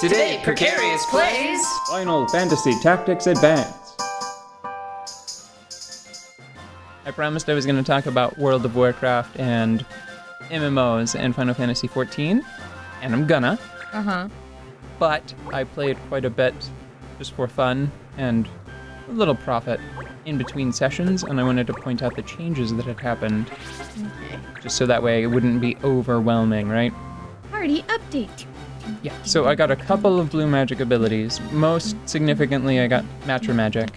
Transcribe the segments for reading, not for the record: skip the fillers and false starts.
Today, Precarious plays Final Fantasy Tactics Advance. I promised I was going to talk about World of Warcraft and MMOs and Final Fantasy XIV, and I'm gonna. But I played quite a bit just for fun and a little profit in between sessions, and I wanted to point out the changes that had happened. Okay. Just so that way it wouldn't be overwhelming, right? Party update. Yeah, so I got a couple of blue magic abilities. Most significantly, I got Matra Magic.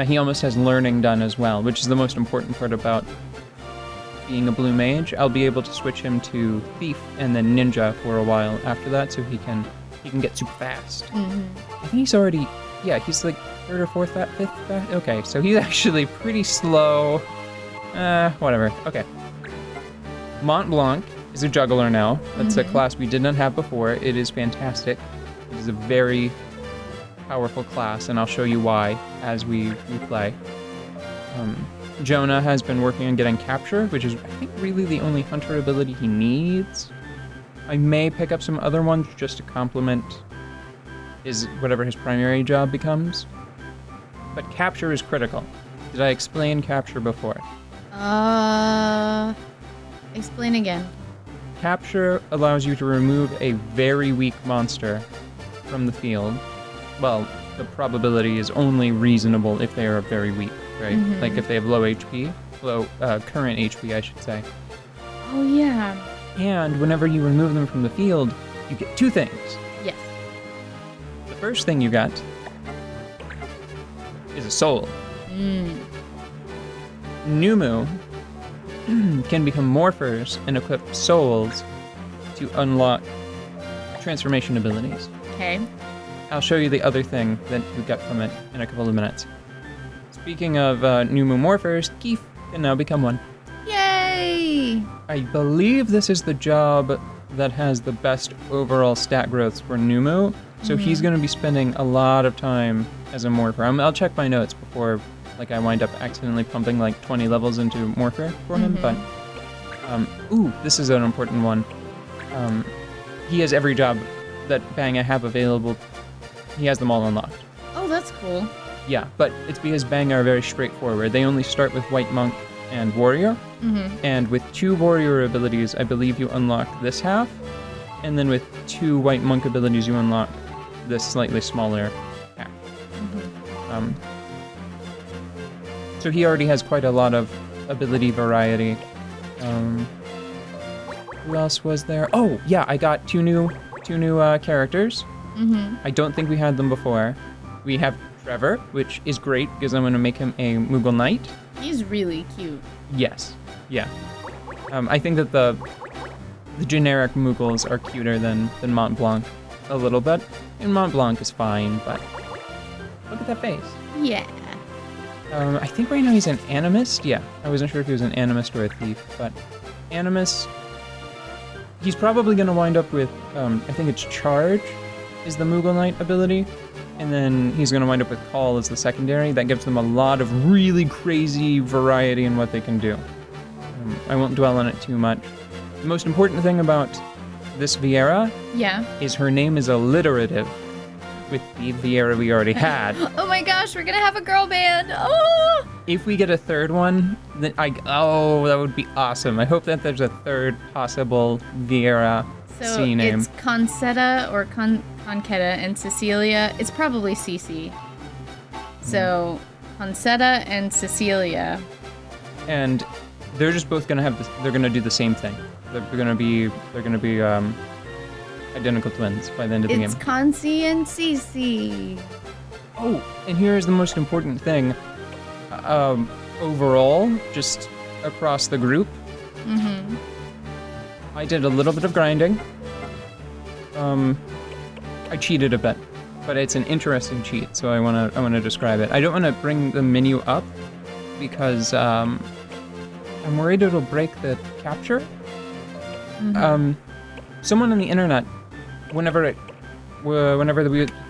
He almost has learning done as well, which is the most important part about being a blue mage. I'll be able to switch him to Thief and then Ninja for a while after that, so he can get super fast. I think he's already, he's like third or fifth fast. Okay, so he's actually pretty slow. Whatever. Okay. Mont Blanc is a juggler now. That's a class we did not have before. It is fantastic. It is a very powerful class, and I'll show you why as we play. Jonah has been working on getting Capture, which is, I think, really the only hunter ability he needs. I may pick up some other ones just to complement whatever his primary job becomes. But Capture is critical. Did I explain Capture before? Explain again. Capture allows you to remove a very weak monster from the field. Well, the probability is only reasonable if they are very weak, right? Like if they have low HP, current HP, I should say. Oh, yeah. And whenever you remove them from the field, you get two things. Yes. The first thing you got is a soul. Numu can become morphers and equip souls to unlock transformation abilities. Okay. I'll show you the other thing that we got from it in a couple of minutes. Speaking of Numu morphers, Keith can now become one. Yay! I believe this is the job that has the best overall stat growths for Numu, so he's going to be spending a lot of time as a morpher. I'll check my notes before I wind up accidentally pumping like 20 levels into morpher for him, but this is an important one. He has every job that Bang I have available. He has them all unlocked. Oh, that's cool. Yeah, but it's because Bang are very straightforward. They only start with White Monk and Warrior, and with 2 Warrior abilities, I believe you unlock this half, and then with 2 White Monk abilities, you unlock this slightly smaller half. So he already has quite a lot of ability variety. Who else was there? Oh, yeah, I got two new characters. I don't think we had them before. We have Trevor, which is great because I'm going to make him a Moogle Knight. He's really cute. Yes, yeah. I think that the generic Moogles are cuter than Mont Blanc a little bit. And Mont Blanc is fine, but look at that face. Yeah. I think right now he's an Animist. Yeah, I wasn't sure if he was an Animist or a Thief, but Animist, he's probably going to wind up with, I think it's Charge is the Moogle Knight ability, and then he's going to wind up with Call as the secondary. That gives them a lot of really crazy variety in what they can do. I won't dwell on it too much. The most important thing about this Viera is her name is alliterative with the Viera we already had. Oh my gosh, we're gonna have a girl band. Oh! If we get a third one, then that would be awesome. I hope that there's a third possible Viera C name. So it's Concetta or Conchetta and Cecilia. It's probably Cece. So Concetta and Cecilia. And they're just both gonna they're gonna do the same thing. They're gonna be identical twins by the end of the game. It's Conci and Cece. Oh, and here's the most important thing. Overall, just across the group, I did a little bit of grinding. I cheated a bit, but it's an interesting cheat, so I wanna describe it. I don't wanna bring the menu up because I'm worried it'll break the capture. Someone on the internet, whenever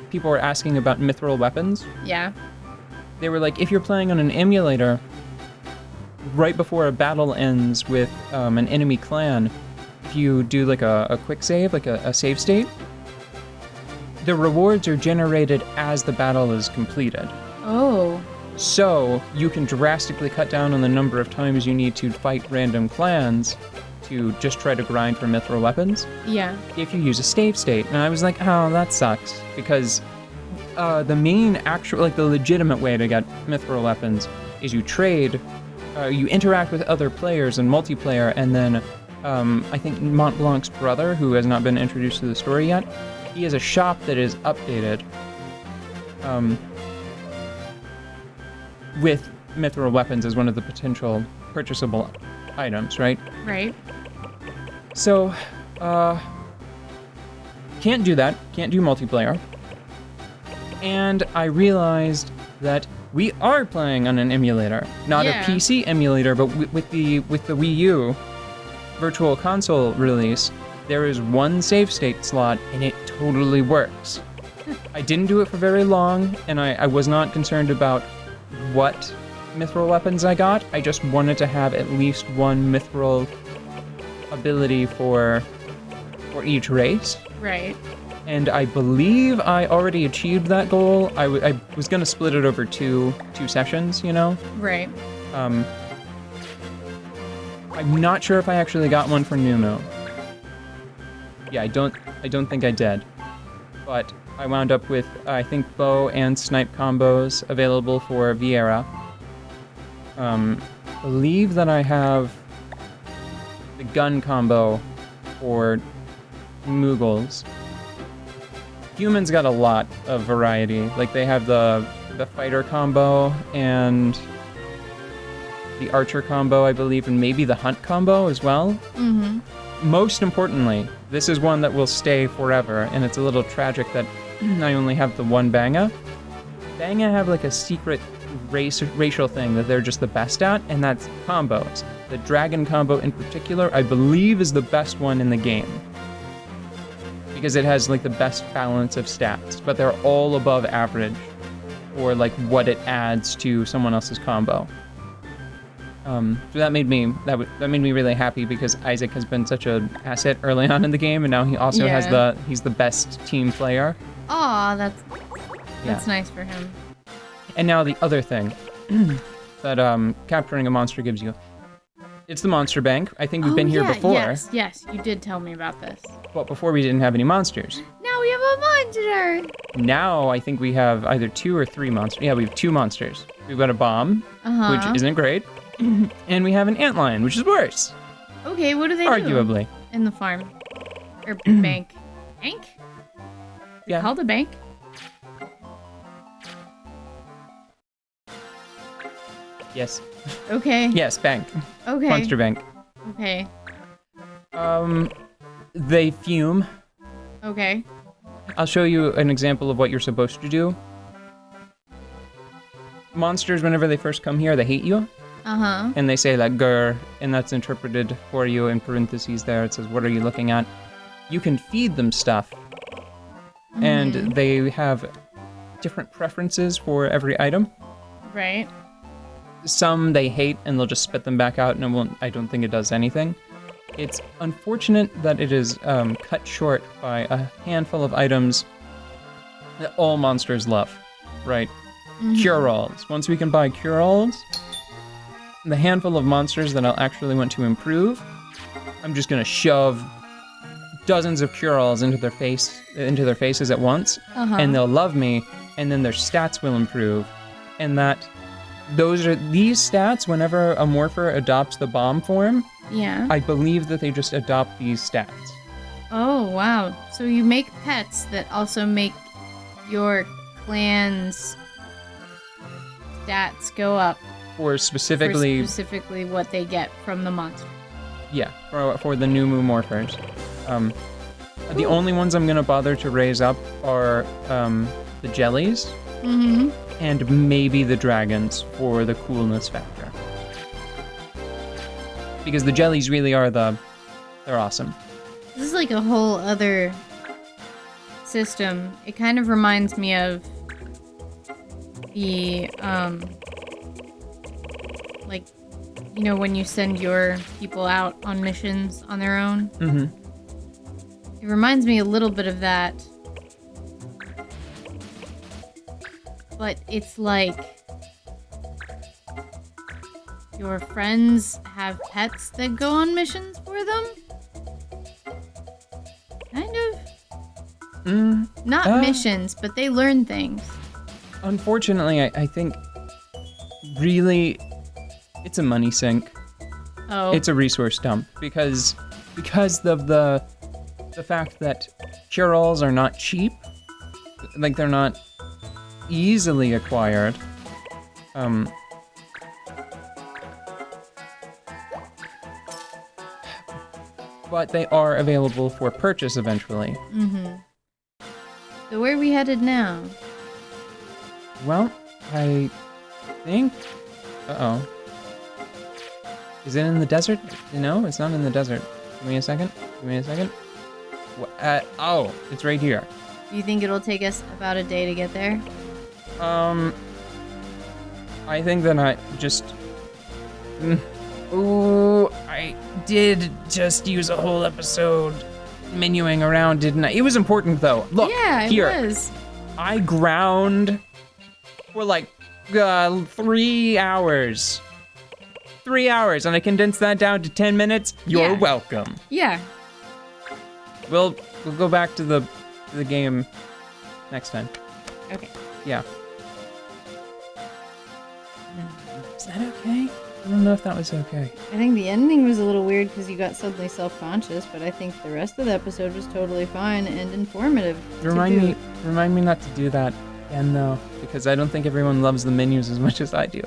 people were asking about mithril weapons, they were like, if you're playing on an emulator, right before a battle ends with an enemy clan, if you do like a quick save, like a save state, the rewards are generated as the battle is completed. Oh. So you can drastically cut down on the number of times you need to fight random clans to just try to grind for mithril weapons. Yeah. If you use a save state. And I was like, oh, that sucks. Because the main actual, like the legitimate way to get mithril weapons is you trade, you interact with other players in multiplayer, and then I think Mont Blanc's brother, who has not been introduced to the story yet, he has a shop that is updated with mithril weapons as one of the potential purchasable items, right? Right. So, can't do that. Can't do multiplayer. And I realized that we are playing on an emulator, not a PC emulator, but with the Wii U Virtual Console release, there is one save state slot, and it totally works. I didn't do it for very long, and I was not concerned about what mithril weapons I got. I just wanted to have at least one mithril ability for each race. Right. And I believe I already achieved that goal. I was going to split it over two sessions, you know? Right. I'm not sure if I actually got one for Numu. Yeah, I don't think I did. But I wound up with, I think, bow and snipe combos available for Vieira. Believe that I have the gun combo for Mughals. Humans got a lot of variety. Like, they have the fighter combo and the archer combo, I believe, and maybe the hunt combo as well. Mm-hmm. Most importantly, this is one that will stay forever, and it's a little tragic that I only have the one Banga. Banga have like a secret racial thing that they're just the best at, and that's combos. The dragon combo in particular, I believe, is the best one in the game. Because it has like the best balance of stats, but they're all above average for like what it adds to someone else's combo. So that made me really happy because Isaac has been such an asset early on in the game, and now he also he's the best team player. Aw, that's nice for him. And now the other thing that capturing a monster gives you. It's the monster bank. I think we've been here before. Yes, you did tell me about this. But before we didn't have any monsters. Now we have a monster! Now I think we have either 2 or 3 monsters. Yeah, we have 2 monsters. We've got a bomb, which isn't great. And we have an antlion, which is worse. Okay, what do they Arguably. do? In the farm. Or bank. Bank? Yeah. Called a bank? Yes. Okay. Yes, bank. Okay. Monster bank. Okay. They fume. Okay. I'll show you an example of what you're supposed to do. Monsters, whenever they first come here, they hate you. Uh-huh. And they say like, grr, and that's interpreted for you in parentheses there. It says, what are you looking at? You can feed them stuff. And they have different preferences for every item. Right. Some they hate, and they'll just spit them back out, and I don't think it does anything. It's unfortunate that it is cut short by a handful of items that all monsters love, right? Cure-alls. Once we can buy cure-alls, the handful of monsters that I'll actually want to improve, I'm just gonna shove dozens of cure-alls into their faces at once, and they'll love me, and then their stats will improve, and these stats, whenever a morpher adopts the bomb form, I believe that they just adopt these stats. Oh, wow. So you make pets that also make your clan's stats go up. For specifically what they get from the monster. Yeah, for the new moo morphers. The only ones I'm going to bother to raise up are the jellies. And maybe the dragons for the coolness factor. Because the jellies really are they're awesome. This is like a whole other system. It kind of reminds me of the, like, you know, when you send your people out on missions on their own. It reminds me a little bit of that. but it's like your friends have pets that go on missions for them? Kind of. Not missions, but they learn things. Unfortunately, I think really it's a money sink. Oh. It's a resource dump because of the fact that cure-alls are not cheap. Like, they're not easily acquired. But they are available for purchase eventually. Mm-hmm. So where are we headed now? Well, I think... Uh-oh. Is it in the desert? No, it's not in the desert. Give me a second. Oh, it's right here. You think it'll take us about a day to get there? I think that I just... Ooh, I did just use a whole episode menuing around, didn't I? It was important, though. Look, yeah, it here. was. I ground for like 3 hours. 3 hours, and I condensed that down to 10 minutes. You're welcome. Yeah. We'll go back to the game next time. Okay. Yeah. Is that okay? I don't know if that was okay. I think the ending was a little weird because you got suddenly self-conscious, but I think the rest of the episode was totally fine and informative. Remind me not to do that again, though, because I don't think everyone loves the menus as much as I do.